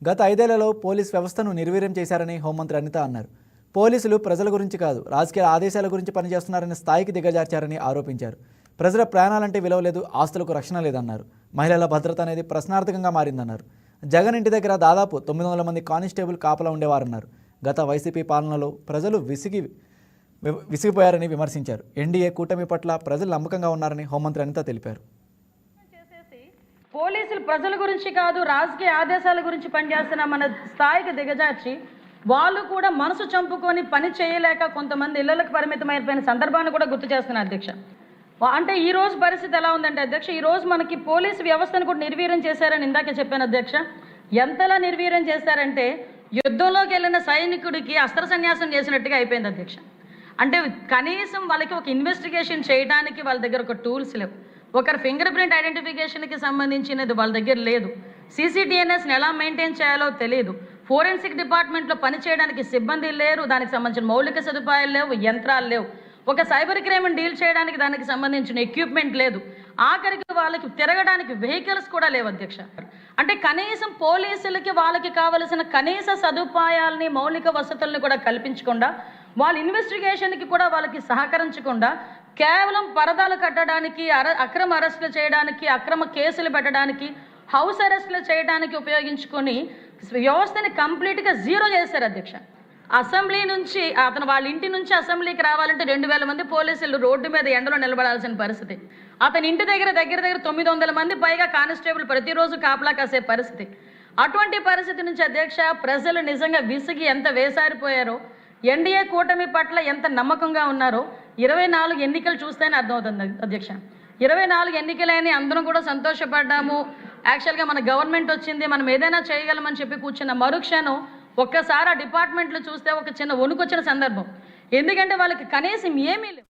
గత 5 ఏళ్లలో పోలీస్ వ్యవస్థను నిర్వీర్యం చేశారని హోంమంత్రి అనిత అన్నారు. పోలీసులు ప్రజల గురించి కాదు, రాజకీయ ఆదేశాల గురించి పనిచేస్తున్నారని స్థాయికి దిగజార్చారని ఆరోపించారు. ప్రజల ప్రాణాలంటే విలువ లేదు, ఆస్తులకు రక్షణ లేదన్నారు. మహిళల భద్రత అనేది ప్రశ్నార్థకంగా మారిందన్నారు. జగన్ ఇంటి దగ్గర దాదాపు 900 మంది కానిస్టేబుల్ కాపలా ఉండేవారన్నారు. గత వైసీపీ పాలనలో ప్రజలు విసిగిపోయారని విమర్శించారు. ఎన్డీఏ కూటమి పట్ల ప్రజలు నమ్మకంగా ఉన్నారని హోంమంత్రి అనిత తెలిపారు. పోలీసులు ప్రజల గురించి కాదు, రాజకీయ ఆదేశాల గురించి పనిచేస్తున్న మన స్థాయికి దిగజార్చి వాళ్ళు కూడా మనసు చంపుకొని పని చేయలేక కొంతమంది ఇళ్లకు పరిమితమైపోయిన సందర్భాన్ని కూడా గుర్తు చేస్తున్నారు అధ్యక్ష. అంటే ఈ రోజు పరిస్థితి ఎలా ఉందంటే అధ్యక్ష, ఈ రోజు మనకి పోలీసు వ్యవస్థను కూడా నిర్వీర్యం చేశారని ఇందాకే చెప్పాను అధ్యక్ష. ఎంతలా నిర్వీర్యం చేశారంటే యుద్ధంలోకి వెళ్ళిన సైనికుడికి అస్త్ర సన్యాసం చేసినట్టుగా అయిపోయింది అధ్యక్ష. అంటే కనీసం వాళ్ళకి ఒక ఇన్వెస్టిగేషన్ చేయడానికి వాళ్ళ దగ్గర ఒక టూల్స్ లేవు. ఒకరి ఫింగర్ ప్రింట్ ఐడెంటిఫికేషన్కి సంబంధించినది వాళ్ళ దగ్గర లేదు. CCTNSని ఎలా మెయింటైన్ చేయాలో తెలియదు. ఫోరెన్సిక్ డిపార్ట్మెంట్లో పనిచేయడానికి సిబ్బంది లేరు, దానికి సంబంధించిన మౌలిక సదుపాయాలు లేవు, యంత్రాలు లేవు. ఒక సైబర్ క్రైమ్ని డీల్ చేయడానికి దానికి సంబంధించిన ఎక్విప్మెంట్ లేదు. ఆఖరికి వాళ్ళకి తిరగడానికి వెహికల్స్ కూడా లేవు అధ్యక్ష. అంటే కనీసం పోలీసులకి వాళ్ళకి కావలసిన కనీస సదుపాయాలని, మౌలిక వసతుల్ని కూడా కల్పించకుండా, వాళ్ళ ఇన్వెస్టిగేషన్కి కూడా వాళ్ళకి సహకరించకుండా కేవలం పరదాలు కట్టడానికి, అక్రమ అరెస్టులు చేయడానికి, అక్రమ కేసులు పెట్టడానికి, హౌస్ అరెస్టులు చేయడానికి ఉపయోగించుకొని వ్యవస్థని కంప్లీట్గా జీరో చేశారు అధ్యక్ష. అసెంబ్లీ నుంచి వాళ్ళ ఇంటి నుంచి అసెంబ్లీకి రావాలంటే 2000 మంది పోలీసులు రోడ్డు మీద ఎండలో నిలబడాల్సిన పరిస్థితి. అతని ఇంటి దగ్గర 900 మంది పైగా కానిస్టేబుల్ ప్రతిరోజు కాపలా కాసే పరిస్థితి. అటువంటి పరిస్థితి నుంచి అధ్యక్ష ప్రజలు నిజంగా విసిగి ఎంత వేసారిపోయారో, ఎన్డీఏ కూటమి పట్ల ఎంత నమ్మకంగా ఉన్నారో 24 ఎన్నికలు చూస్తేనే అర్థమవుతుంది అధ్యక్ష. 24 ఎన్నికలని అందరం కూడా సంతోషపడ్డాము. యాక్చువల్గా మన గవర్నమెంట్ వచ్చింది, మనం ఏదైనా చేయగలమని చెప్పి కూర్చున్న మరుక్షణం ఒక్కసారి ఆ డిపార్ట్మెంట్లు చూస్తే ఒక చిన్న వణుకొచ్చిన సందర్భం. ఎందుకంటే వాళ్ళకి కనీసం ఏమీ లేవు.